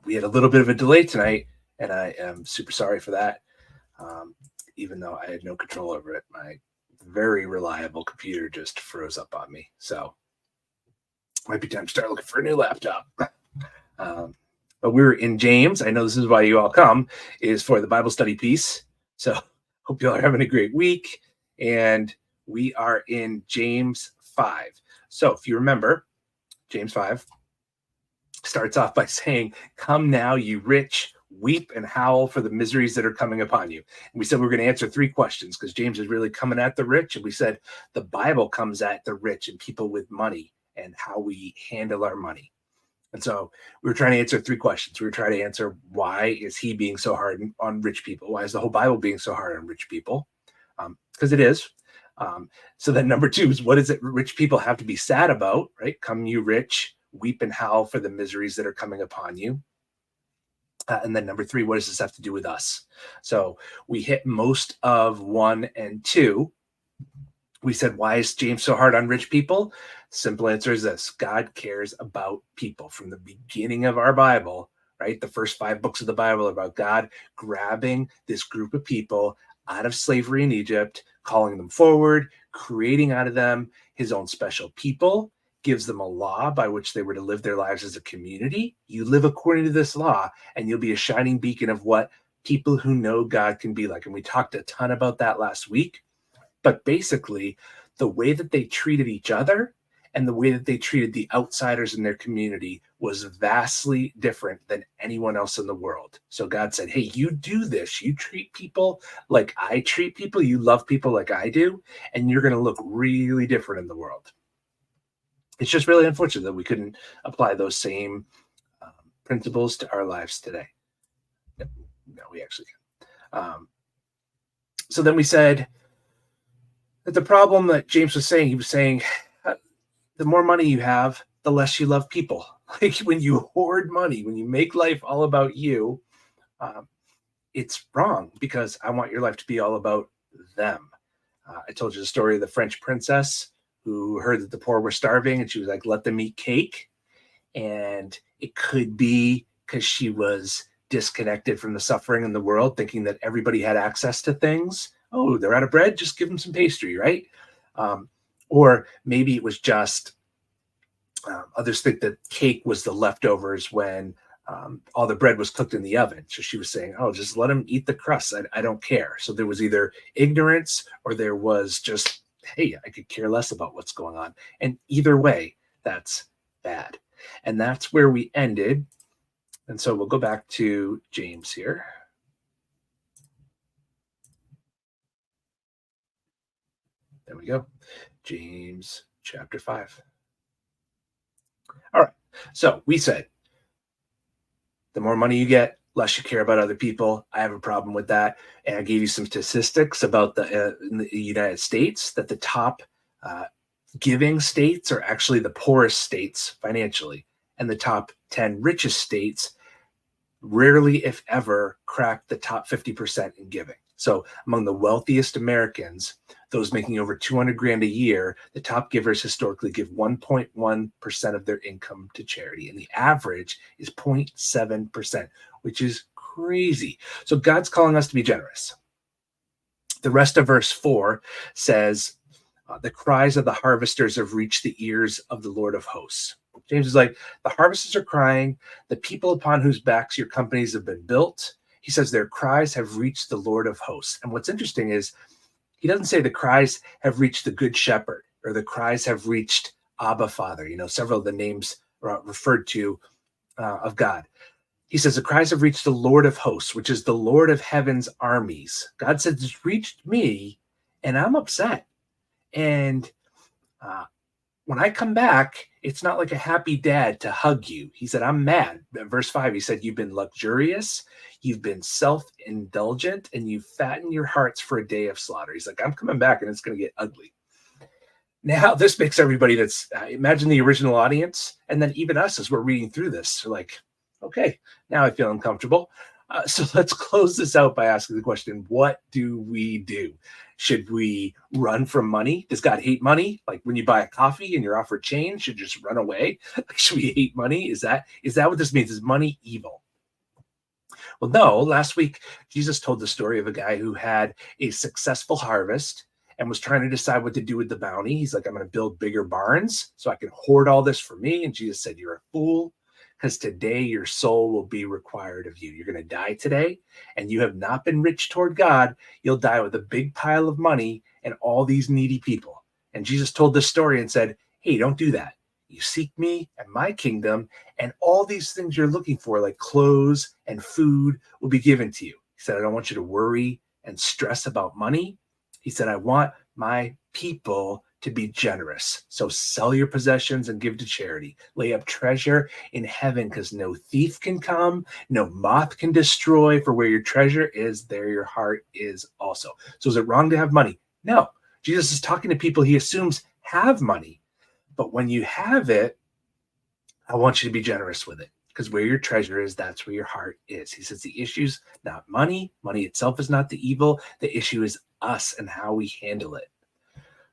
We had a little bit of a delay tonight, and I am super sorry for that, even though I had no control over it. My very reliable computer just froze up on me. So might be time to start looking for a new laptop. But we're in James. I know this is why you all come, is for the Bible study piece. So hope you all are having a great week. And we are in James 5. So if you remember, James 5 starts off by saying, "Come now, you rich, weep and howl for the miseries that are coming upon you." And we said we were going to answer 3 questions because James is really coming at the rich. And we said the Bible comes at the rich and people with money and how we handle our money. And so we were trying to answer 3 questions. We were trying to answer, why is he being so hard on rich people? Why is the whole Bible being so hard on rich people? Because it is. So then number 2 is, what is it rich people have to be sad about, right? Come you rich, weep and howl for the miseries that are coming upon you. And then number 3, what does this have to do with us? So we hit most of 1 and 2. We said, why is James so hard on rich people? Simple answer is this: God cares about people. From the beginning of our Bible, right? The first 5 books of the Bible are about God grabbing this group of people out of slavery in Egypt, calling them forward, creating out of them his own special people, gives them a law by which they were to live their lives as a community. You live according to this law, and you'll be a shining beacon of what people who know God can be like. And we talked a ton about that last week. But basically, the way that they treated each other and the way that they treated the outsiders in their community was vastly different than anyone else in the world. So God said, hey, you do this. You treat people like I treat people. You love people like I do. And you're going to look really different in the world. It's just really unfortunate that we couldn't apply those same principles to our lives today. No, we actually can. So then we said that the problem that James was saying, he was saying, the more money you have, the less you love people. Like when you hoard money, when you make life all about you, it's wrong, because I want your life to be all about them. I told you the story of the French princess who heard that the poor were starving, and she was like, let them eat cake. And it could be because she was disconnected from the suffering in the world, thinking that everybody had access to things. Oh, they're out of bread, just give them some pastry, right? Or maybe it was just others think that cake was the leftovers when all the bread was cooked in the oven. So she was saying, oh, just let them eat the crust. I don't care. So there was either ignorance or there was just, hey, I could care less about what's going on. And either way, that's bad. And that's where we ended. And so we'll go back to James here. There we go. James chapter 5. All right. So we said, the more money you get, less you care about other people. I have a problem with that. And I gave you some statistics about in the United States, that the top giving states are actually the poorest states financially. And the top 10 richest states rarely, if ever, crack the top 50% in giving. So among the wealthiest Americans, those making over 200 grand a year, the top givers historically give 1.1% of their income to charity. And the average is 0.7%, which is crazy. So God's calling us to be generous. The rest of verse 4 says, the cries of the harvesters have reached the ears of the Lord of hosts. James is like, the harvesters are crying, the people upon whose backs your companies have been built. He says their cries have reached the Lord of hosts. And what's interesting is he doesn't say the cries have reached the Good Shepherd or the cries have reached Abba Father. You know, several of the names referred to of God. He says the cries have reached the Lord of hosts, which is the Lord of heaven's armies. God says it's reached me, and I'm upset. And when I come back, it's not like a happy dad to hug you. He said, I'm mad. Verse 5, he said, you've been luxurious, you've been self-indulgent, and you've fattened your hearts for a day of slaughter. He's like, I'm coming back, and it's going to get ugly. Now, this makes everybody that's, imagine the original audience, and then even us as we're reading through this, we're like, okay, now I feel uncomfortable. So let's close this out by asking the question, what do we do? Should we run from money? Does God hate money? Like when you buy a coffee and you're offered change, should you just run away? Like, should we hate money? Is that what this means? Is money evil? Well, no. Last week, Jesus told the story of a guy who had a successful harvest and was trying to decide what to do with the bounty. He's like, I'm going to build bigger barns so I can hoard all this for me. And Jesus said, you're a fool, because today your soul will be required of you. You're going to die today, and you have not been rich toward God. You'll die with a big pile of money and all these needy people. And Jesus told this story and said, hey, don't do that. You seek me and my kingdom, and all these things you're looking for, like clothes and food, will be given to you. He said, I don't want you to worry and stress about money. He said, I want my people to be generous. So sell your possessions and give to charity. Lay up treasure in heaven, because no thief can come, no moth can destroy. For where your treasure is, there your heart is also. So is it wrong to have money? No. Jesus is talking to people he assumes have money. But when you have it, I want you to be generous with it, because where your treasure is, that's where your heart is. He says the issue's not money. Money itself is not the evil. The issue is us and how we handle it.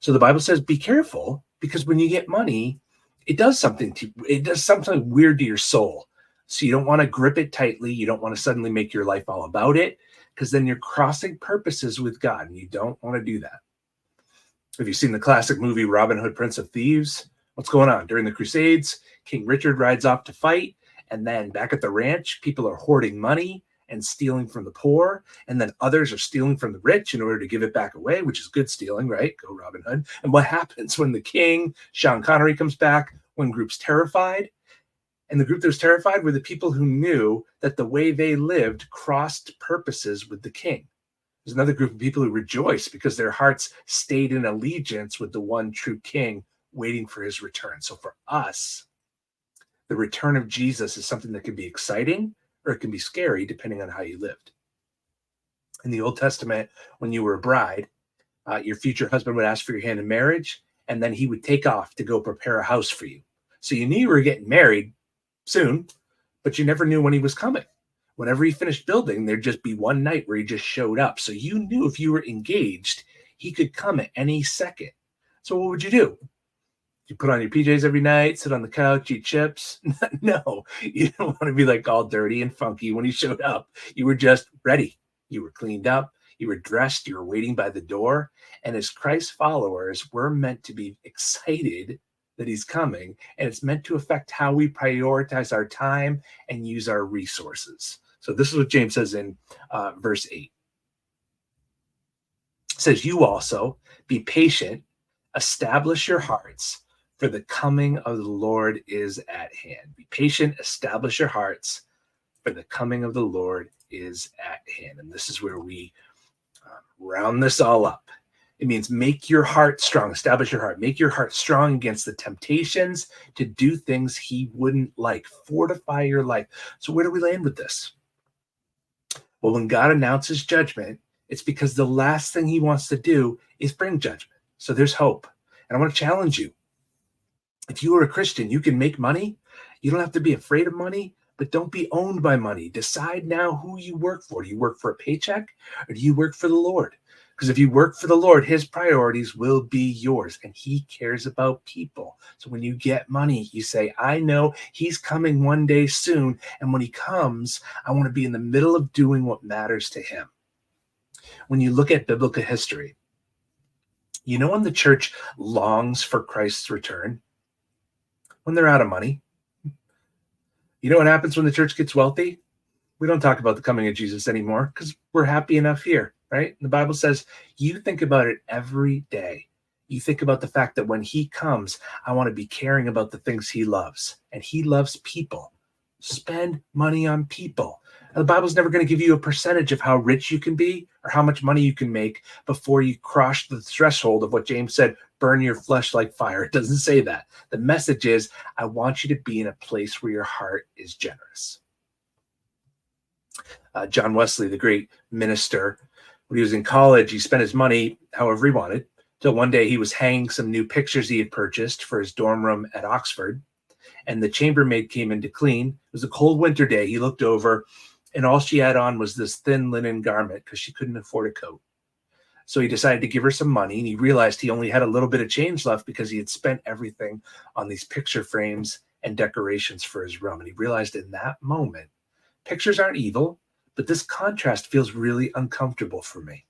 So the Bible says, be careful, because when you get money, it does something weird to your soul. So you don't want to grip it tightly. You don't want to suddenly make your life all about it, because then you're crossing purposes with God, and you don't want to do that. Have you seen the classic movie Robin Hood, Prince of Thieves? What's going on? During the Crusades, King Richard rides off to fight, and then back at the ranch, people are hoarding money and stealing from the poor, and then others are stealing from the rich in order to give it back away, which is good stealing, right? Go Robin Hood. And what happens when the king, Sean Connery, comes back? One group's terrified, and the group that was terrified were the people who knew that the way they lived crossed purposes with the king. There's another group of people who rejoice because their hearts stayed in allegiance with the one true king, waiting for his return. So for us, the return of Jesus is something that can be exciting, or it can be scary, depending on how you lived. In the Old Testament, when you were a bride, your future husband would ask for your hand in marriage, and then he would take off to go prepare a house for you. So you knew you were getting married soon, but you never knew when he was coming. Whenever he finished building, there'd just be one night where he just showed up. So you knew if you were engaged, he could come at any second. So what would you do? You put on your PJs every night, sit on the couch, eat chips? No, you don't want to be like all dirty and funky when he showed up. You were just ready. You were cleaned up. You were dressed. You were waiting by the door. And as Christ followers, we're meant to be excited that he's coming. And it's meant to affect how we prioritize our time and use our resources. So this is what James says in verse 8. It says, you also be patient, establish your hearts, for the coming of the Lord is at hand. Be patient, establish your hearts, for the coming of the Lord is at hand. And this is where we round this all up. It means make your heart strong, establish your heart, make your heart strong against the temptations to do things he wouldn't like, fortify your life. So where do we land with this? Well, when God announces judgment, it's because the last thing he wants to do is bring judgment. So there's hope. And I want to challenge you. If you are a Christian, you can make money. You don't have to be afraid of money, but don't be owned by money. Decide now who you work for. Do you work for a paycheck, or do you work for the Lord? Because if you work for the Lord, his priorities will be yours, and he cares about people. So when you get money, you say, I know he's coming one day soon, and when he comes, I want to be in the middle of doing what matters to him. When you look at biblical history, you know when the church longs for Christ's return? When they're out of money. You know what happens when the church gets wealthy? We don't talk about the coming of Jesus anymore because we're happy enough here, right? The Bible says you think about it every day. You think about the fact that when he comes, I want to be caring about the things he loves, and he loves people. Spend money on people. Now, the Bible's never going to give you a percentage of how rich you can be or how much money you can make before you cross the threshold of what James said, burn your flesh like fire. It doesn't say that. The message is, I want you to be in a place where your heart is generous. John Wesley, the great minister, when he was in college, he spent his money however he wanted, till one day he was hanging some new pictures he had purchased for his dorm room at Oxford. And the chambermaid came in to clean. It was a cold winter day. He looked over, and all she had on was this thin linen garment because she couldn't afford a coat. So he decided to give her some money, and he realized he only had a little bit of change left because he had spent everything on these picture frames and decorations for his room. And he realized in that moment, pictures aren't evil, but this contrast feels really uncomfortable for me.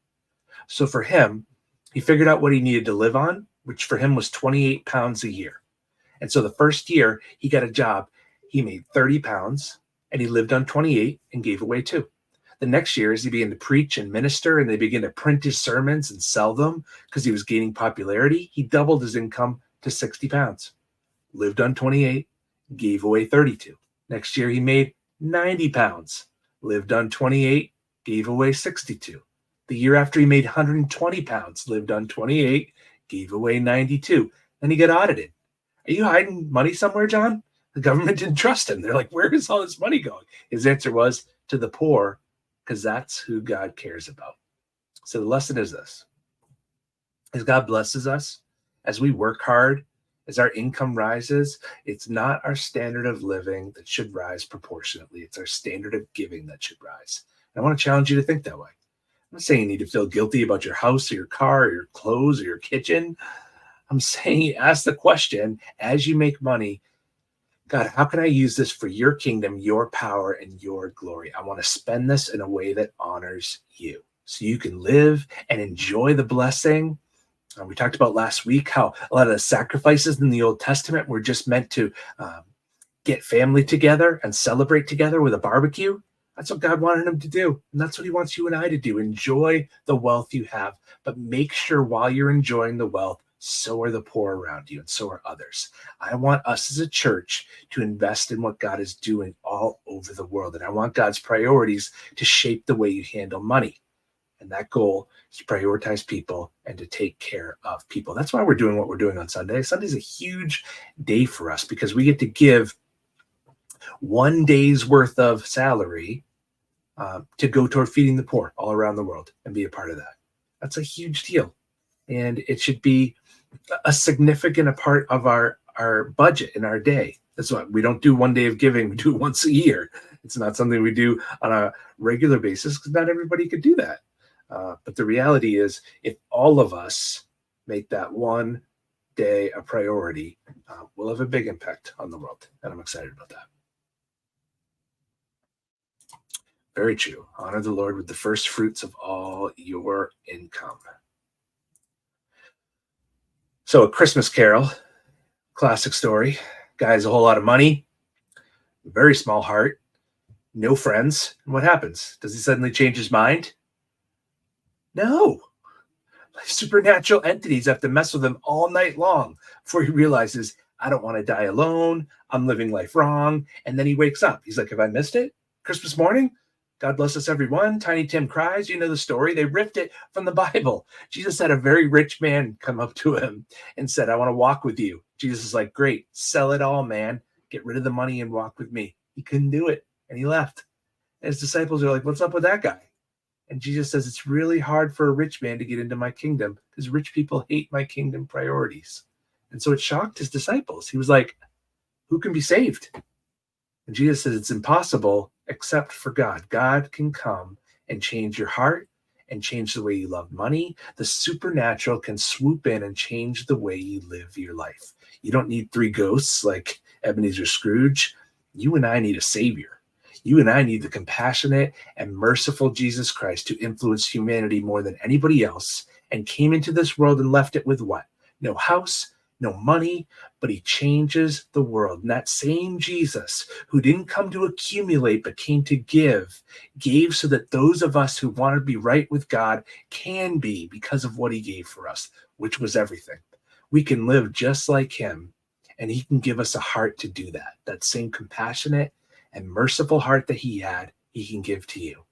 So for him, he figured out what he needed to live on, which for him was 28 pounds a year. And so the first year he got a job, he made 30 pounds and he lived on 28 and gave away 2. The next year, as he began to preach and minister, and they began to print his sermons and sell them because he was gaining popularity, he doubled his income to 60 pounds, lived on 28, gave away 32. Next year, he made 90 pounds, lived on 28, gave away 62. The year after, he made 120 pounds, lived on 28, gave away 92. Then he got audited. Are you hiding money somewhere, John? The government didn't trust him. They're like, where is all this money going? His answer was, to the poor, because that's who God cares about. So the lesson is this. As God blesses us, as we work hard, as our income rises, it's not our standard of living that should rise proportionately. It's our standard of giving that should rise. And I want to challenge you to think that way. I'm not saying you need to feel guilty about your house or your car or your clothes or your kitchen. I'm saying ask the question, as you make money, God, how can I use this for your kingdom, your power, and your glory? I want to spend this in a way that honors you so you can live and enjoy the blessing. We talked about last week how a lot of the sacrifices in the Old Testament were just meant to get family together and celebrate together with a barbecue. That's what God wanted him to do. And that's what he wants you and I to do. Enjoy the wealth you have, but make sure while you're enjoying the wealth, so are the poor around you, and so are others. I want us as a church to invest in what God is doing all over the world. And I want God's priorities to shape the way you handle money. And that goal is to prioritize people and to take care of people. That's why we're doing what we're doing on Sunday. Sunday's a huge day for us because we get to give one day's worth of salary to go toward feeding the poor all around the world and be a part of that. That's a huge deal. And it should be a significant part of our budget in our day. That's why we don't do one day of giving. We do it once a year. It's not something we do on a regular basis because not everybody could do that. But the reality is, if all of us make that one day a priority, we'll have a big impact on the world. And I'm excited about that. Very true. Honor the Lord with the first fruits of all your income. So A Christmas Carol, classic story. Guy has a whole lot of money, very small heart, no friends. And what happens? Does he suddenly change his mind? No. Supernatural entities have to mess with him all night long before he realizes, I don't want to die alone. I'm living life wrong. And then he wakes up. He's like, have I missed it? Christmas morning? God bless us, everyone. Tiny Tim cries. You know the story. They ripped it from the Bible. Jesus had a very rich man come up to him and said, I want to walk with you. Jesus is like, great, sell it all, man. Get rid of the money and walk with me. He couldn't do it. And he left. And his disciples are like, what's up with that guy? And Jesus says, it's really hard for a rich man to get into my kingdom because rich people hate my kingdom priorities. And so it shocked his disciples. He was like, who can be saved? And Jesus says, it's impossible except for God. God can come and change your heart and change the way you love money. The supernatural can swoop in and change the way you live your life. You don't need 3 ghosts like Ebenezer Scrooge. You and I need a savior. You and I need the compassionate and merciful Jesus Christ to influence humanity more than anybody else, and came into this world and left it with what? No house, no money, but he changes the world. And that same Jesus who didn't come to accumulate, but came to give, gave so that those of us who want to be right with God can be because of what he gave for us, which was everything. We can live just like him, and he can give us a heart to do that. That same compassionate and merciful heart that he had, he can give to you.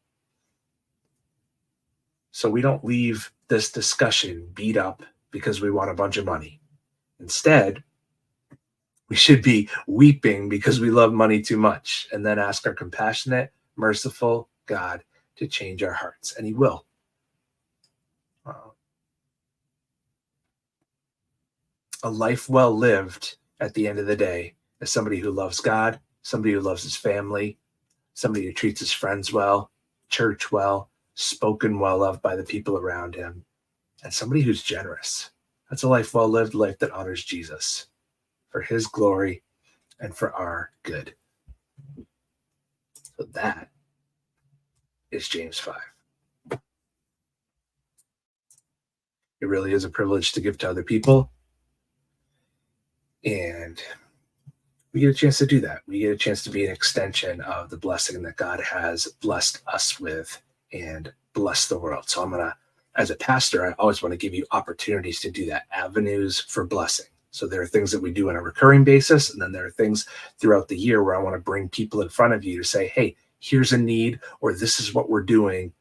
So we don't leave this discussion beat up because we want a bunch of money. Instead, we should be weeping because we love money too much, and then ask our compassionate, merciful God to change our hearts, and he will. A life well lived at the end of the day is somebody who loves God, somebody who loves his family, somebody who treats his friends well, church well, spoken well of by the people around him, and somebody who's generous. That's a life well lived, life that honors Jesus for his glory and for our good. So that is James 5. It really is a privilege to give to other people. And we get a chance to do that. We get a chance to be an extension of the blessing that God has blessed us with and bless the world. So as a pastor, I always want to give you opportunities to do that, avenues for blessing. So there are things that we do on a recurring basis, and then there are things throughout the year where I want to bring people in front of you to say, hey, here's a need, or this is what we're doing.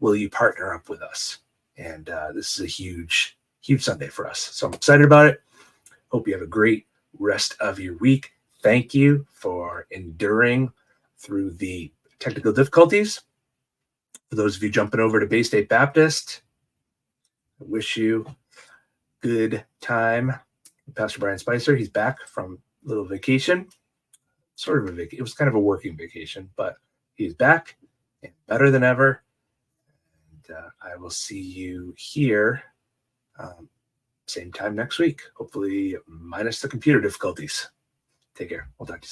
Will you partner up with us? And this is a huge, huge Sunday for us. So I'm excited about it. Hope you have a great rest of your week. Thank you for enduring through the technical difficulties. For those of you jumping over to Bay State Baptist, I wish you good time. Pastor Brian Spicer, he's back from a little vacation, sort of a vacation. It was kind of a working vacation, but he's back and better than ever. And I will see you here same time next week, hopefully minus the computer difficulties. Take care. We'll talk to you soon.